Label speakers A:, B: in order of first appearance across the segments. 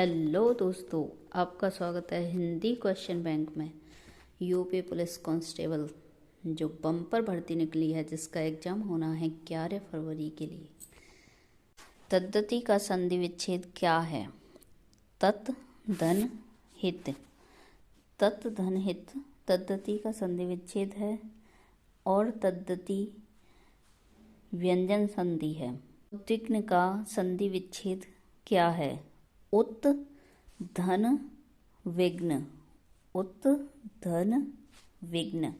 A: Hello दोस्तों, आपका स्वागत है हिंदी क्वेश्चन बैंक में। यूपी पुलिस कांस्टेबल जो बम्पर भर्ती निकली है, जिसका एग्जाम होना है 11 फरवरी के लिए। तद्धिति का संधि विच्छेद क्या है? तत् धन हित। तत् धन हित तद्धिति का संधि विच्छेद है और तद्धिति व्यंजन संधि है। उद्विग्न का संधि विच्छेद क्या है? उत धन विघ्न। उत धन विघ्न,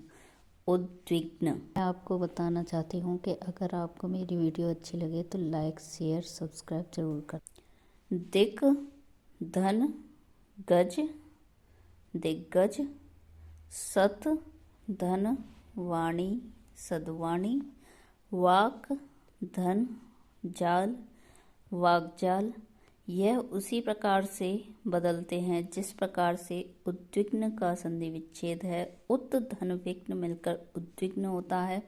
A: उद्विग्न। मैं आपको बताना चाहती हूँ कि अगर आपको मेरी वीडियो अच्छी लगे तो लाइक शेयर सब्सक्राइब जरूर कर। दिक् धन गज दिग्गज। सत धन वाणी सद्वाणी। वाक धन जाल वाकजाल। यह उसी प्रकार से बदलते हैं जिस प्रकार से उद्विग्न का संधि विच्छेद है। उत धन विघ्न मिलकर उद्विग्न होता है।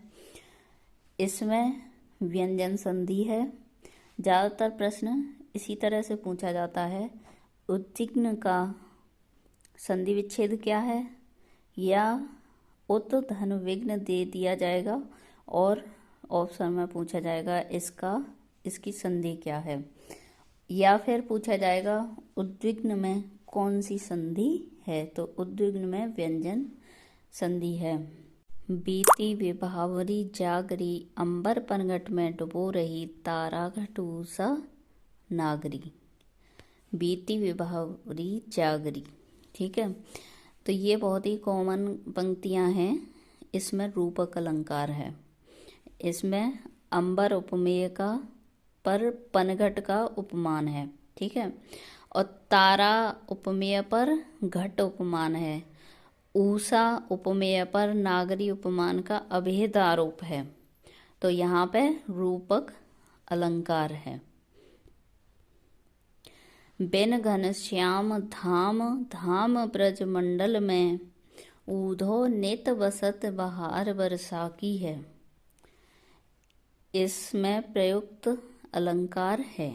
A: इसमें व्यंजन संधि है। ज़्यादातर प्रश्न इसी तरह से पूछा जाता है, उद्विग्न का संधि विच्छेद क्या है, या उत धन विघ्न दे दिया जाएगा और ऑप्शन में पूछा जाएगा इसकी संधि क्या है, या फिर पूछा जाएगा उद्विग्न में कौन सी संधि है। तो उद्विग्न में व्यंजन संधि है। बीती विभावरी जागरी, अंबर पनघट में डुबो रही, तारा घट उषा नागरी। बीती विभावरी जागरी, ठीक है। तो ये बहुत ही कॉमन पंक्तियां हैं। इसमें रूपक अलंकार है। इसमें अंबर उपमेय का पर पनघट का उपमान है, ठीक है। और तारा उपमेय पर घट उपमान है। उषा उपमेय पर नागरी उपमान का अभेद आरोप है। तो यहाँ पे रूपक अलंकार है। बिन घनश्याम धाम धाम ब्रज मंडल में, ऊधो नित बसत बहार बरसा की है। इसमें प्रयुक्त अलंकार है।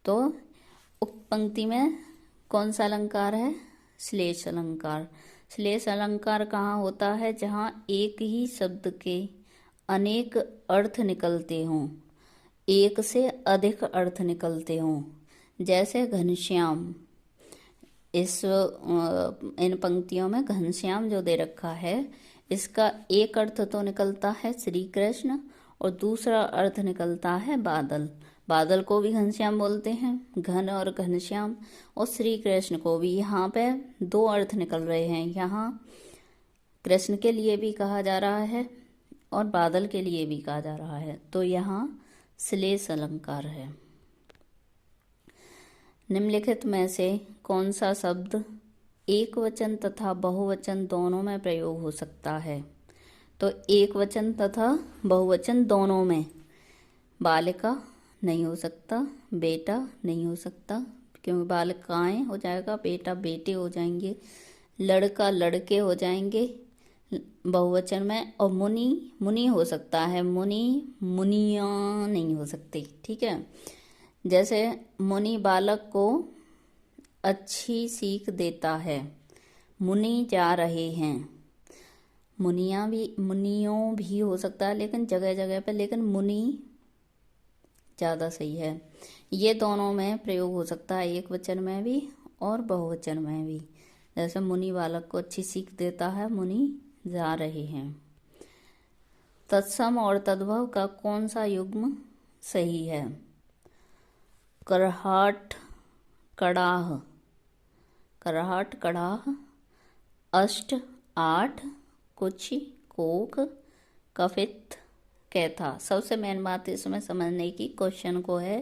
A: तो उक्त पंक्ति में कौन सा अलंकार है? श्लेष अलंकार। श्लेष अलंकार कहाँ होता है? जहाँ एक ही शब्द के अनेक अर्थ निकलते हों, एक से अधिक अर्थ निकलते हों। जैसे घनश्याम, इन पंक्तियों में घनश्याम जो दे रखा है, इसका एक अर्थ तो निकलता है श्री कृष्ण और दूसरा अर्थ निकलता है बादल। बादल को भी घनश्याम बोलते हैं, घन और घनश्याम। और श्री कृष्ण को भी। यहाँ पे दो अर्थ निकल रहे हैं। यहाँ कृष्ण के लिए भी कहा जा रहा है और बादल के लिए भी कहा जा रहा है। तो यहाँ श्लेष अलंकार है। निम्नलिखित में से कौन सा शब्द एक वचन तथा बहुवचन दोनों में प्रयोग हो सकता है? तो एक वचन तथा बहुवचन दोनों में। बालिका नहीं हो सकता, बेटा नहीं हो सकता, क्योंकि बालिकाएं हो जाएगा, बेटा बेटे हो जाएंगे, लड़का लड़के हो जाएंगे बहुवचन में। और मुनि मुनि हो सकता है, मुनि मुनिया नहीं हो सकती, ठीक है। जैसे मुनि बालक को अच्छी सीख देता है, मुनि जा रहे हैं। मुनियों भी हो सकता है, लेकिन जगह जगह पे, लेकिन मुनि ज़्यादा सही है। ये दोनों में प्रयोग हो सकता है, एक वचन में भी और बहुवचन में भी। जैसे मुनि बालक को अच्छी सीख देता है, मुनि जा रहे हैं। तत्सम और तद्भव का कौन सा युग्म सही है? करहाट कड़ाह, करहाट कड़ाह। अष्ट आठ, कुछ कोक, कफित कैथा। सबसे मेन बात इसमें समझने की क्वेश्चन को है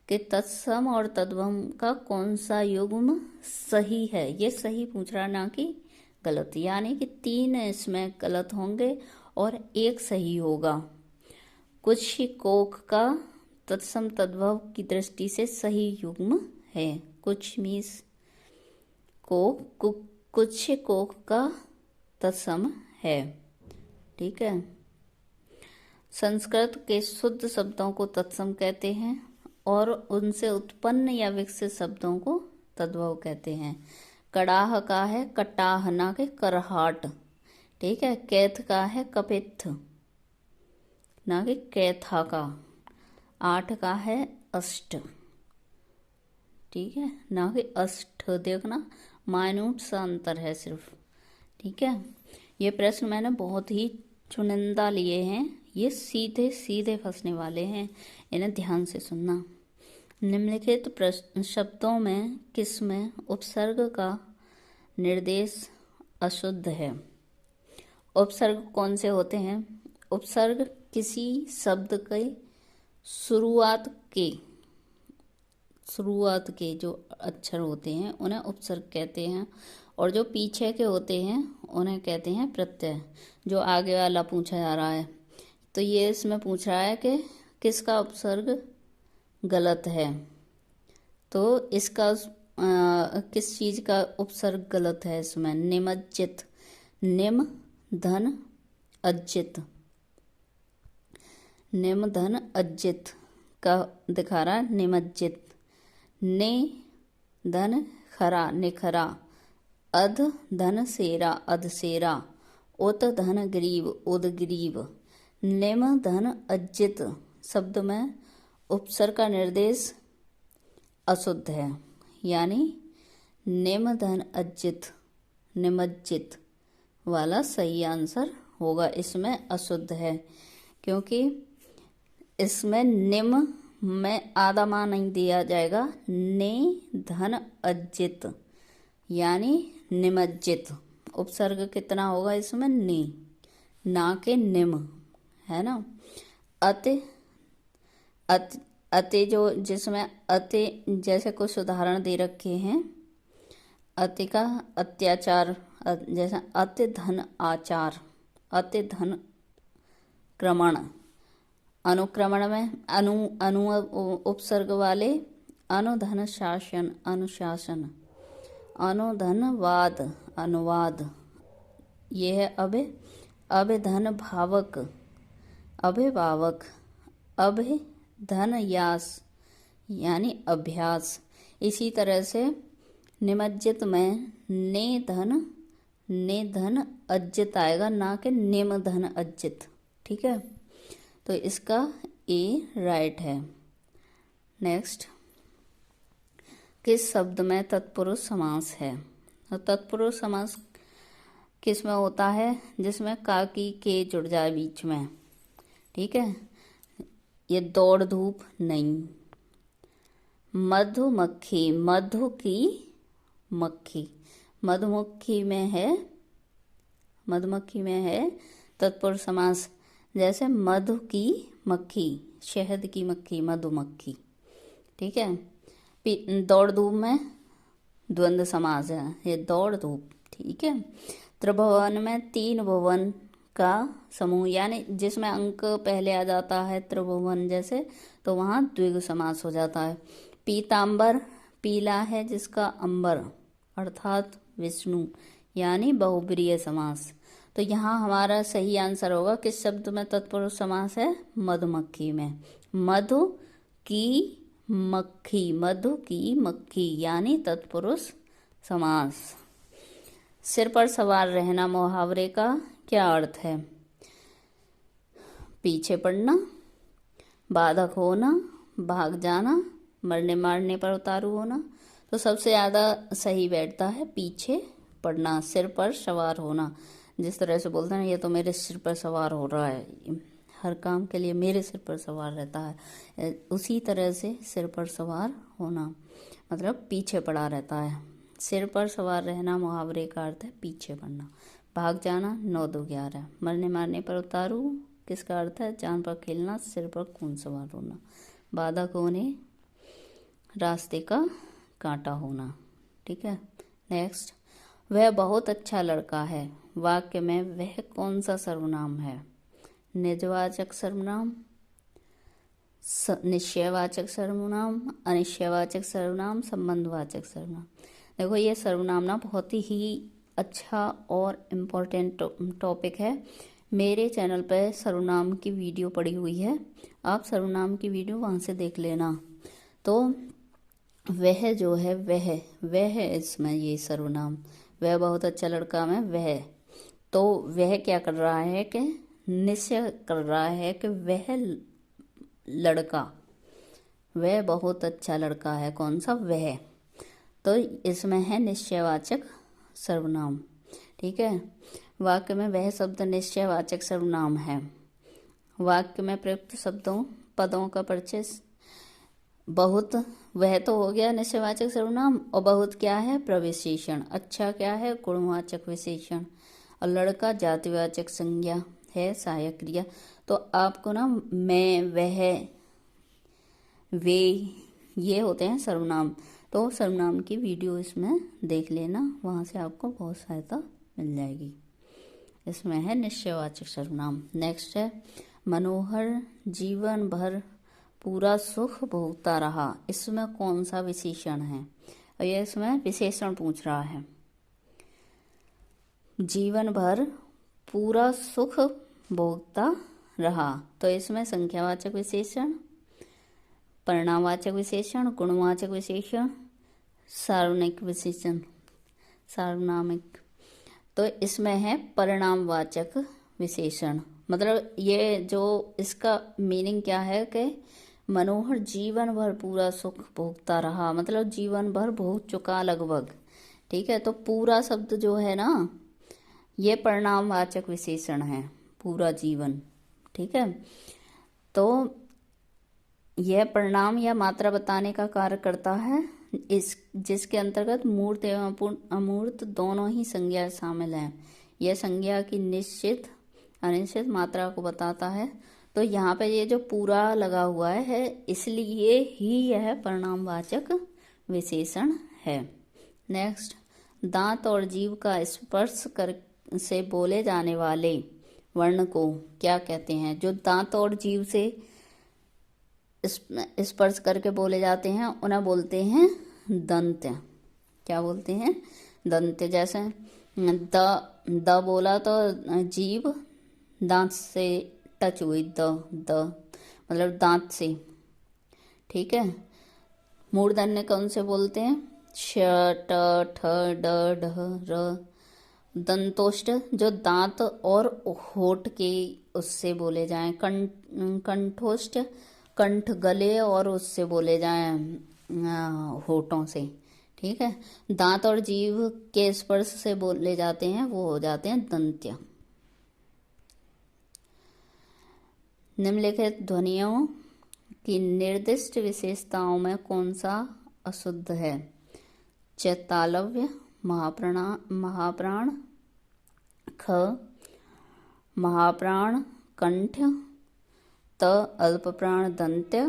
A: कि तत्सम और तद्भव का कौन सा युग्म सही है। ये सही पूछ रहा, ना कि गलत। यानी कि 3 इसमें गलत होंगे और 1 सही होगा। कुछ कोक का तत्सम तद्भव की दृष्टि से सही युग्म है। कुछ मीन्स कोक, कुछ कोक का तत्सम है, ठीक है। संस्कृत के शुद्ध शब्दों को तत्सम कहते हैं और उनसे उत्पन्न या विकसित शब्दों को तद्भव कहते हैं। कड़ाह का है कटाह ना के करहाट, ठीक है। कैथ का है कपित्थ ना कि कैथा का। आठ का है अष्ट, ठीक है, ना कि अष्ट। देखना माइन्यूट सा अंतर है सिर्फ, ठीक है। ये प्रश्न मैंने बहुत ही चुनिंदा लिए हैं, ये सीधे सीधे फंसने वाले हैं, इन्हें ध्यान से सुनना। निम्नलिखित प्रश्न शब्दों में किसमें उपसर्ग का निर्देश अशुद्ध है? उपसर्ग कौन से होते हैं? उपसर्ग किसी शब्द के शुरुआत के जो अक्षर होते हैं उन्हें उपसर्ग कहते हैं, और जो पीछे के होते हैं उन्हें कहते हैं प्रत्यय। जो आगे वाला पूछा जा रहा है, तो ये इसमें पूछ रहा है कि किसका उपसर्ग गलत है। तो इसका किस चीज का उपसर्ग गलत है इसमें? निमज्जित, निम धन अज्जित, निम धन अज्जित का दिखा रहा है निमज्जित। ने धन खरा निखरा, अध धन सेरा अधसेरा, उत धन ग्रीव उदग्रीव। निम धन अज्जित शब्द में उपसर्ग का निर्देश अशुद्ध है, यानी निम धन अज्जित निमज्जित वाला सही आंसर होगा। इसमें अशुद्ध है क्योंकि इसमें निम में आधा मान नहीं दिया जाएगा। ने धन अज्जित यानी निमज्जित, उपसर्ग कितना होगा इसमें? ने, ना के निम, है ना। अति अति जो जिसमें अति जैसे कुछ उदाहरण दे रखे हैं। अति का अत्याचार, जैसा अति धन आचार, अति धन क्रमण। अनुक्रमण में अनु उपसर्ग वाले अनुधन शासन अनुशासन, अनुधनवाद अनुवाद। ये है अभिधन भावक अभिभावक, अभिधन यास यानी अभ्यास। इसी तरह से निमज्जित में ने धन अज्जित आएगा, ना कि निम धन अज्जित, ठीक है। तो इसका ए राइट है। नेक्स्ट, किस शब्द में तत्पुरुष समास है? तो तत्पुरुष समास किस में होता है? जिसमें का की के जुड़ जाए बीच में, ठीक है। ये दौड़ धूप नहीं। मधुमक्खी, मधु की मक्खी, मधुमक्खी में है तत्पुरुष समास। जैसे मधु की मक्खी, शहद की मक्खी, मधुमक्खी, ठीक है। दौड़ धूप में द्वंद्व समास है, ये दौड़ धूप, ठीक है। त्रिभुवन में तीन भुवन का समूह, यानी जिसमें अंक पहले आ जाता है त्रिभुवन जैसे, तो वहाँ द्विगु समास हो जाता है। पीतांबर, पीला है जिसका अंबर अर्थात विष्णु, यानी बहुब्रीहि समास। तो यहाँ हमारा सही आंसर होगा किस शब्द में तत्पुरुष समास है? मधुमक्खी में। मधु की मक्खी, मधु की मक्खी यानी तत्पुरुष समास। सिर पर सवार रहना मुहावरे का क्या अर्थ है? पीछे पड़ना, बाधक होना, भाग जाना, मरने मारने पर उतारू होना। तो सबसे ज़्यादा सही बैठता है पीछे पड़ना, सिर पर सवार होना। जिस तरह से बोलते हैं ये तो मेरे सिर पर सवार हो रहा है, हर काम के लिए मेरे सिर पर सवार रहता है, उसी तरह से सिर पर सवार होना मतलब पीछे पड़ा रहता है। सिर पर सवार रहना मुहावरे का अर्थ है पीछे पड़ना। भाग जाना 9 2 11। मरने मारने पर उतारू किसका अर्थ है? जान पर खेलना, सिर पर खून सवार होना। बाधक होने, रास्ते का कांटा होना, ठीक है। नेक्स्ट, वह बहुत अच्छा लड़का है वाक्य में वह कौन सा सर्वनाम है? निजवाचक सर्वनाम, निश्चयवाचक सर्वनाम, अनिश्चयवाचक सर्वनाम, संबंधवाचक सर्वनाम। देखो ये सर्वनाम ना बहुत ही अच्छा और इम्पोर्टेंट टॉपिक है। मेरे चैनल पर सर्वनाम की वीडियो पड़ी हुई है, आप सर्वनाम की वीडियो वहाँ से देख लेना। तो वह जो है वह इसमें ये सर्वनाम, वह बहुत अच्छा लड़का में वह, तो वह क्या कर रहा है कि निश्चय कर रहा है कि वह लड़का, वह बहुत अच्छा लड़का है। कौन सा? वह। तो इसमें है निश्चयवाचक सर्वनाम। ठीक है, वाक्य में वह शब्द निश्चयवाचक सर्वनाम है। वाक्य में प्रयुक्त शब्दों पदों का परिचय। बहुत, वह तो हो गया निश्चयवाचक सर्वनाम, और बहुत क्या है? प्रविशेषण। अच्छा क्या है? गुणवाचक विशेषण। और लड़का जातिवाचक संज्ञा है, सहायक क्रिया। तो आपको ना मैं, वह, वे, ये होते हैं सर्वनाम। तो सर्वनाम की वीडियो इसमें देख लेना, वहाँ से आपको बहुत सहायता मिल जाएगी। इसमें है निश्चयवाचक सर्वनाम। नेक्स्ट है मनोहर जीवन भर पूरा सुख भोगता रहा। इसमें कौन सा विशेषण है? और ये इसमें विशेषण पूछ रहा है। जीवन भर पूरा सुख भोगता रहा, तो इसमें संख्यावाचक विशेषण, परिणामवाचक विशेषण, गुणवाचक विशेषण, सार्वनामिक विशेषण, सार्वनामिक। तो इसमें है परिणामवाचक विशेषण। मतलब ये जो इसका मीनिंग क्या है कि मनोहर जीवन भर पूरा सुख भोगता रहा, मतलब जीवन भर भोग चुका लगभग। ठीक है, तो पूरा शब्द जो है ना, ये परिणामवाचक विशेषण है, पूरा जीवन। ठीक है, तो यह परिणाम या मात्रा बताने का कार्य करता है, इस जिसके अंतर्गत मूर्त एवं अमूर्त दोनों ही संज्ञा शामिल हैं। यह संज्ञा की निश्चित अनिश्चित मात्रा को बताता है। तो यहाँ पे ये जो पूरा लगा हुआ है, इसलिए ही यह परिणामवाचक विशेषण है। नेक्स्ट, दांत और जीभ का स्पर्श कर से बोले जाने वाले वर्ण को क्या कहते हैं? जो दांत और जीभ से स्पर्श करके बोले जाते हैं उन्हें बोलते हैं दंत। क्या बोलते हैं? दंत। जैसे द बोला तो जीभ दांत से टच हुई, द मतलब दांत से। ठीक है, मूर्धन्य कौन से बोलते हैं? श, ट, ठ, ड, ढ, र। दंतोष्ठ जो दांत और होठ के उससे बोले जाएं। कंठोष्ठ कंठ गले और उससे बोले जाएं होठों से। ठीक है, दांत और जीभ के स्पर्श से बोले जाते हैं, वो हो जाते हैं दंत्य। निम्नलिखित ध्वनियों की निर्दिष्ट विशेषताओं में कौन सा अशुद्ध है? च तालव्य, महाप्राण, ख महाप्राण कंठ, त अल्पप्राण दंत्य,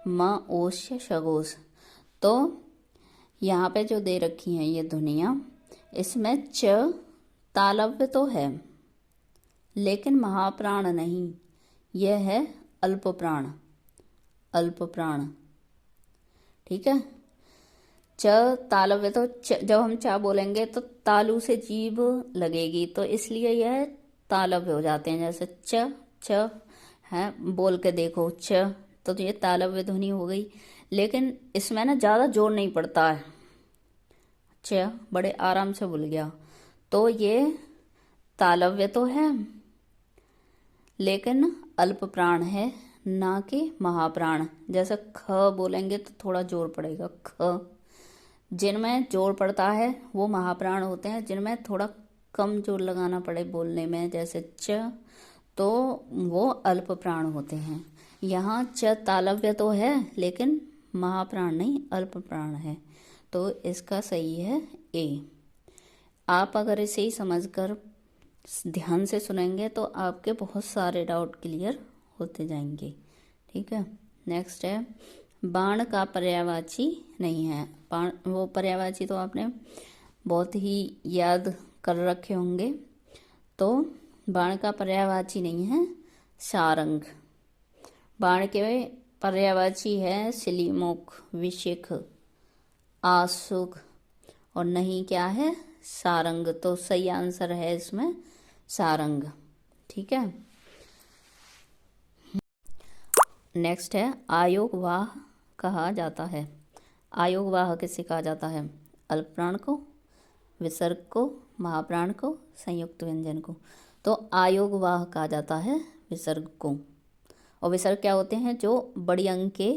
A: म ओष्य शगोश। तो यहाँ पे जो दे रखी हैं ये ध्वनियाँ, इसमें च तालव्य तो है लेकिन महाप्राण नहीं, यह है अल्पप्राण, अल्पप्राण। ठीक है, च तालव्य तो जब हम च बोलेंगे तो तालू से जीभ लगेगी, तो इसलिए यह तालव्य हो जाते हैं। जैसे च है, बोल के देखो च, तो ये तालव्य ध्वनि हो गई। लेकिन इसमें ना ज़्यादा जोर नहीं पड़ता है, च बड़े आराम से बोल गया, तो ये तालव्य तो है लेकिन अल्प प्राण है, ना कि महाप्राण। जैसे ख बोलेंगे तो थोड़ा जोर पड़ेगा, ख। जिनमें जोर पड़ता है वो महाप्राण होते हैं, जिनमें थोड़ा कम जोर लगाना पड़े बोलने में, जैसे च, तो वो अल्प प्राण होते हैं। यहाँ च तालव्य तो है लेकिन महाप्राण नहीं, अल्प प्राण है, तो इसका सही है ए। आप अगर इसे ही समझकर ध्यान से सुनेंगे तो आपके बहुत सारे डाउट क्लियर होते जाएंगे। ठीक है, नेक्स्ट है बाण का पर्यायवाची नहीं है। बाण, वो पर्यायवाची तो आपने बहुत ही याद कर रखे होंगे। तो बाण का पर्यायवाची नहीं है सारंग। बाण के पर्यायवाची है शिलीमुख, विशिख, आशुक, और नहीं क्या है? सारंग। तो सही आंसर है इसमें सारंग। ठीक है, नेक्स्ट है आयोग वाह कहा जाता है? आयोगवाह किसे कहा जाता है? अल्पप्राण को, विसर्ग को, महाप्राण को, संयुक्त व्यंजन को? तो आयोगवाह कहा जाता है विसर्ग को। और विसर्ग क्या होते हैं? जो बड़ी अंक के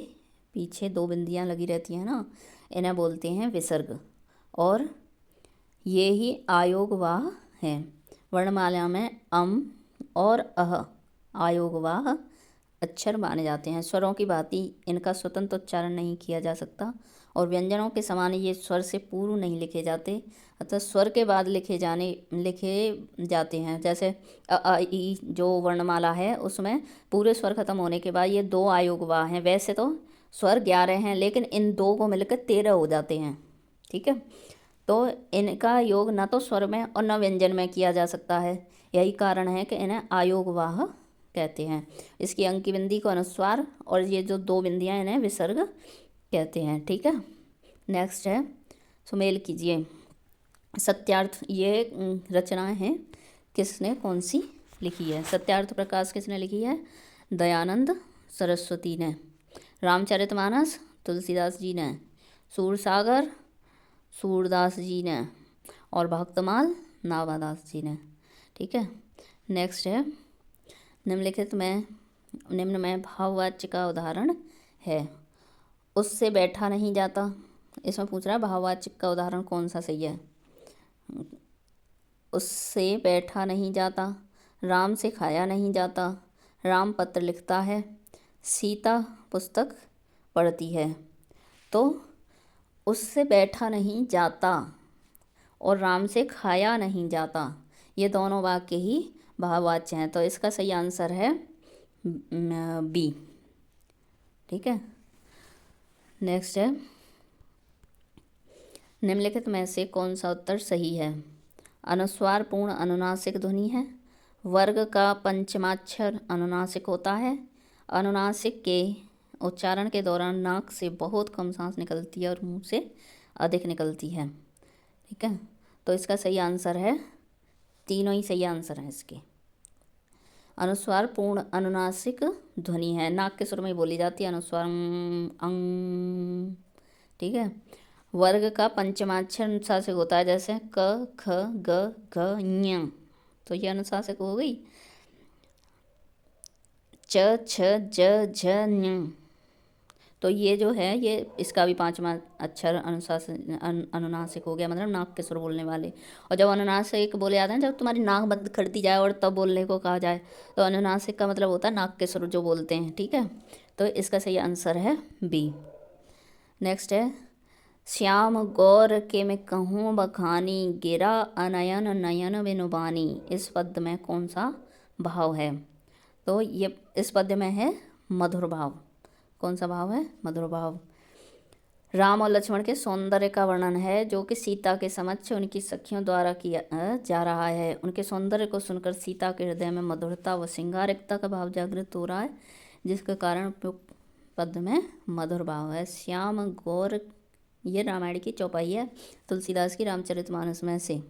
A: पीछे दो बिंदियां लगी रहती हैं ना, इन्हें बोलते हैं विसर्ग। और ये ही आयोगवाह हैं। वर्णमाला में अम और अह आयोगवाह अक्षर माने जाते हैं। स्वरों की भांति इनका स्वतंत्र उच्चारण नहीं किया जा सकता और व्यंजनों के समान ये स्वर से पूर्व नहीं लिखे जाते, अतः स्वर के बाद लिखे जाते हैं। जैसे अ ई जो वर्णमाला है उसमें पूरे स्वर खत्म होने के बाद ये दो आयोगवाह हैं। वैसे तो स्वर 11 हैं, लेकिन इन दो को मिलकर 13 हो जाते हैं। ठीक है, तो इनका योग न तो स्वर में और न व्यंजन में किया जा सकता है। यही कारण है कि इन्हें आयोगवाह कहते हैं। इसकी अंक की बिंदी को अनुस्वार और ये जो दो बिंदियां इन्हें विसर्ग कहते हैं। ठीक है, नेक्स्ट है, सुमेल कीजिए। सत्यार्थ, ये रचना है किसने, कौन सी लिखी है? सत्यार्थ प्रकाश किसने लिखी है? दयानंद सरस्वती ने। रामचरितमानस तुलसीदास जी ने। सूरसागर सूरदास जी ने। और भक्तमाल नाभादास जी ने। ठीक है, नेक्स्ट है, निम्न में भाववाच्य का उदाहरण है। उससे बैठा नहीं जाता, इसमें पूछ रहा है भाववाच्य का उदाहरण कौन सा सही है? उससे बैठा नहीं जाता, राम से खाया नहीं जाता, राम पत्र लिखता है, सीता पुस्तक पढ़ती है। तो उससे बैठा नहीं जाता और राम से खाया नहीं जाता, ये दोनों वाक्य ही भाववाच्य हैं। तो इसका सही आंसर है बी। ठीक है, नेक्स्ट है, निम्नलिखित में से कौन सा उत्तर सही है? अनुस्वार पूर्ण अनुनासिक ध्वनि है, वर्ग का पंचमाक्षर अनुनासिक होता है, अनुनासिक के उच्चारण के दौरान नाक से बहुत कम सांस निकलती है और मुंह से अधिक निकलती है। ठीक है, तो इसका सही आंसर है, तीनों ही सही आंसर हैं इसके। अनुस्वार पूर्ण अनुनासिक ध्वनि है, नाक के सुर में बोली जाती है अनुस्वार अंग। ठीक है, वर्ग का पंचमाक्षर अनुशासिक होता है, जैसे क ख ग घ ञ, तो ये अनुशासिक हो गई। च छ ज झ ञ, तो ये जो है ये इसका भी पांचवा अक्षर अनुनासिक हो गया, मतलब नाक के सुर बोलने वाले। और जब अनुनासिक बोले जाते हैं जब तुम्हारी नाक बंद कर दी जाए और तब बोलने को कहा जाए, तो अनुनासिक का मतलब होता है नाक के सुर जो बोलते हैं। ठीक है, तो इसका सही आंसर है बी। नेक्स्ट है, श्याम गौर के मैं कहूँ बखानी, गिरा अनयन नयन बिनुबानी, इस पद्य में कौन सा भाव है? तो ये इस पद्य में है मधुर भाव। कौन सा भाव है? मधुर भाव। राम और लक्ष्मण के सौंदर्य का वर्णन है जो कि सीता के समक्ष उनकी सखियों द्वारा किया जा रहा है। उनके सौंदर्य को सुनकर सीता के हृदय में मधुरता व श्रृंगारिकता का भाव जागृत हो रहा है, जिसके कारण उपयुक्त पद में मधुर भाव है। श्याम गौर, ये रामायण की चौपाई है तुलसीदास की रामचरितमानस में से।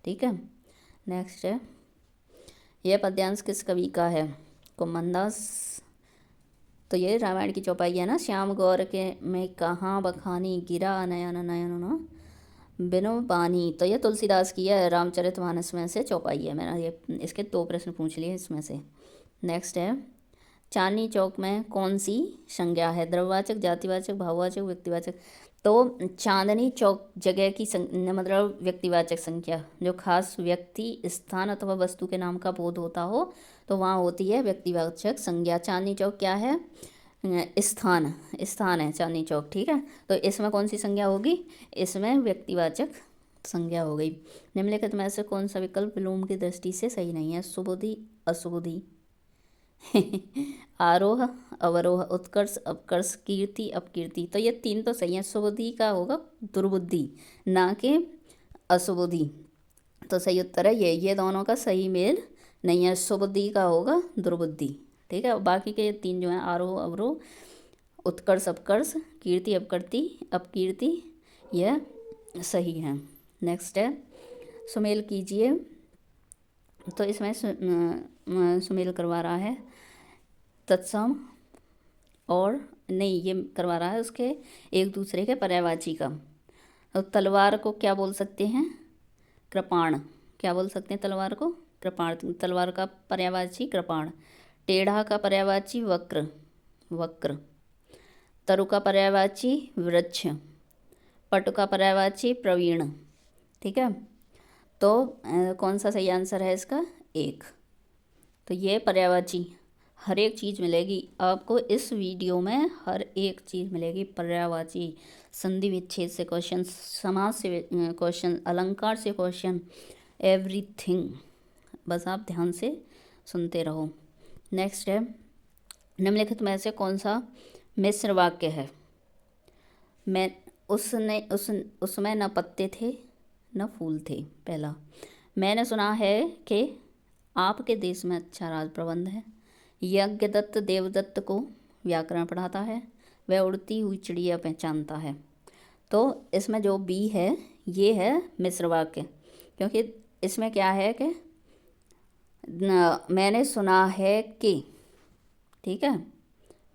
A: ठीक है, नेक्स्ट है, यह पद्यांश किस कवि का है? कुम्भनदास। तो ये रामायण की चौपाई है ना, श्याम गौर के मैं कहाँ बखानी, गिरा नयन नयन बिनु बानी, तो ये तुलसीदास की है, रामचरितमानस में से चौपाई है। मैंने ये इसके 2 प्रश्न पूछ लिए इसमें से। नेक्स्ट है, चांदनी चौक में कौन सी संज्ञा है? द्रव्यवाचक, जातिवाचक, भाववाचक, व्यक्तिवाचक। तो चांदनी चौक जगह की मतलब व्यक्तिवाचक संख्या, जो खास व्यक्ति, स्थान अथवा वस्तु के नाम का बोध होता हो तो वहाँ होती है व्यक्तिवाचक संज्ञा। चांदनी चौक क्या है? स्थान है चांदनी चौक। ठीक है, तो इसमें कौन सी संज्ञा होगी? इसमें व्यक्तिवाचक संज्ञा हो गई। निम्नलिखित में से कौन सा विकल्प विलोम की दृष्टि से सही नहीं है? सुबुद्धि, असुबुद्धि, आरोह, अवरोह, उत्कर्ष, अपकर्ष, कीर्ति, अपकीर्ति। तो ये 3 तो सही है। सुबुद्धि का होगा दुर्बुद्धि, ना कि असुबुद्धि। तो सही उत्तर है ये दोनों का सही मेल नहीं है। सुबुद्धि का होगा दुर्बुद्धि। ठीक है, बाकी के 3 जो हैं आरोह, अवरोह, उत्कर्ष, अपकर्ष, कीर्ति, अपकीर्ति, यह सही है। नेक्स्ट है, सुमेल कीजिए। तो इसमें सुमेल करवा रहा है तत्सम और नहीं, ये करवा रहा है उसके एक दूसरे के पर्यायवाची का। तो तलवार को क्या बोल सकते हैं? कृपाण। क्या बोल सकते हैं तलवार को? कृपाण। तलवार का पर्यायवाची कृपाण। टेढ़ा का पर्यायवाची वक्र, वक्र। तरु का पर्यायवाची वृक्ष। पटु का पर्यायवाची प्रवीण। ठीक है, तो कौन सा सही आंसर है इसका? एक। तो ये पर्यायवाची हर एक चीज़ मिलेगी आपको इस वीडियो में, हर एक चीज़ मिलेगी पर्यायवाची। संधि विच्छेद से क्वेश्चन, समास से क्वेश्चन, अलंकार से क्वेश्चन, एवरीथिंग। बस आप ध्यान से सुनते रहो। नेक्स्ट है, निम्नलिखित में से कौन सा मिश्र वाक्य है? मैं उसमें न पत्ते थे न फूल थे। पहला, मैंने सुना है कि आपके देश में अच्छा राज प्रबंध है। यज्ञदत्त देवदत्त को व्याकरण पढ़ाता है। वह उड़ती हुई चिड़िया पहचानता है। तो इसमें जो बी है ये है मिश्र वाक्य, क्योंकि इसमें क्या है कि मैंने सुना है कि, ठीक है,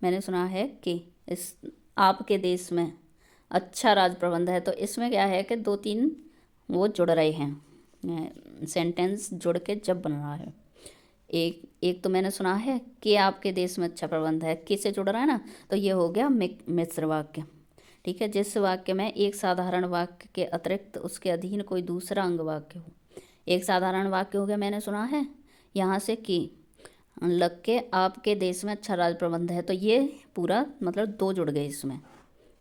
A: मैंने सुना है कि इस आपके देश में अच्छा राज प्रबंध है। तो इसमें क्या है कि दो तीन वो जुड़ रहे हैं, सेंटेंस जुड़ के जब बन रहा है। एक तो मैंने सुना है कि आपके देश में अच्छा प्रबंध है, किससे जुड़ रहा है ना, तो ये हो गया मिश्र वाक्य। ठीक है, जिस वाक्य में एक साधारण वाक्य के अतिरिक्त उसके अधीन कोई दूसरा अंग वाक्य हो। एक साधारण वाक्य हो गया मैंने सुना है, यहाँ से कि लग के आपके देश में अच्छा राज प्रबंध है, तो ये पूरा मतलब दो जुड़ गए इसमें।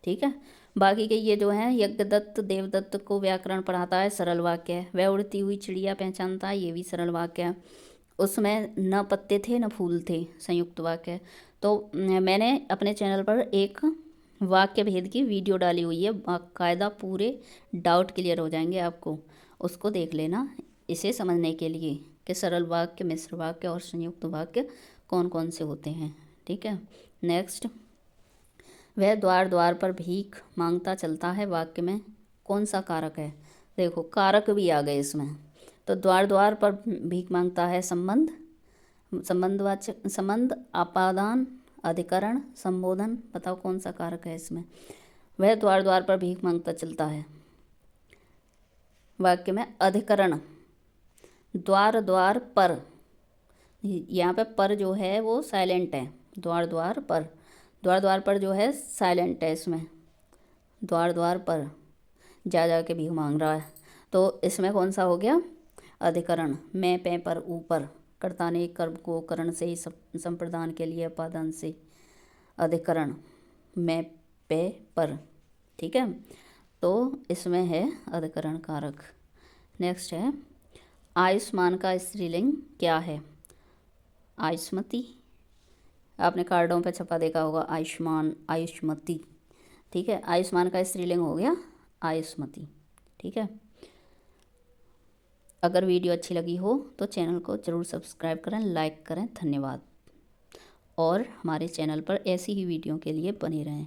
A: ठीक है, बाकी के ये जो है, यज्ञदत्त देवदत्त को व्याकरण पढ़ाता है, सरल वाक्य है। वह उड़ती हुई चिड़िया पहचानता है, ये भी सरल वाक्य है। उसमें न पत्ते थे न फूल थे, संयुक्त वाक्य है। तो मैंने अपने चैनल पर एक वाक्य भेद की वीडियो डाली हुई है, बाकायदा पूरे डाउट क्लियर हो जाएंगे आपको, उसको देख लेना इसे समझने के लिए कि सरल वाक्य, मिश्र वाक्य और संयुक्त वाक्य कौन कौन से होते हैं। ठीक है, नेक्स्ट, वह द्वार द्वार पर भीख मांगता चलता है, वाक्य में कौन सा कारक है? देखो कारक भी आ गए इसमें। तो द्वार द्वार पर भीख मांगता है संबंध, संबंधवाचक, संबंध, आपादान, अधिकरण, संबोधन। बताओ कौन सा कारक है इसमें? वह द्वार द्वार पर भीख मांगता चलता है, वाक्य में अधिकरण। द्वार द्वार पर, यहाँ पे पर जो है वो साइलेंट है। द्वार द्वार पर, द्वार द्वार पर जो है साइलेंट है इसमें। द्वार द्वार पर जा के भीख मांग रहा है, तो इसमें कौन सा हो गया? अधिकरण। मैं पे पर ऊपर, कर्ता ने कर्म को करण से ही संप्रदान के लिए अपादान से, अधिकरण मैं पे पर। ठीक है, तो इसमें है अधिकरण कारक। नेक्स्ट है, आयुष्मान का स्त्रीलिंग क्या है? आयुष्मती। आपने कार्डों पे छपा देखा होगा आयुष्मान, आयुष्मती। ठीक है, आयुष्मान का स्त्रीलिंग हो गया आयुष्मती। ठीक है, अगर वीडियो अच्छी लगी हो तो चैनल को ज़रूर सब्सक्राइब करें, लाइक करें। धन्यवाद। और हमारे चैनल पर ऐसी ही वीडियो के लिए बने रहें।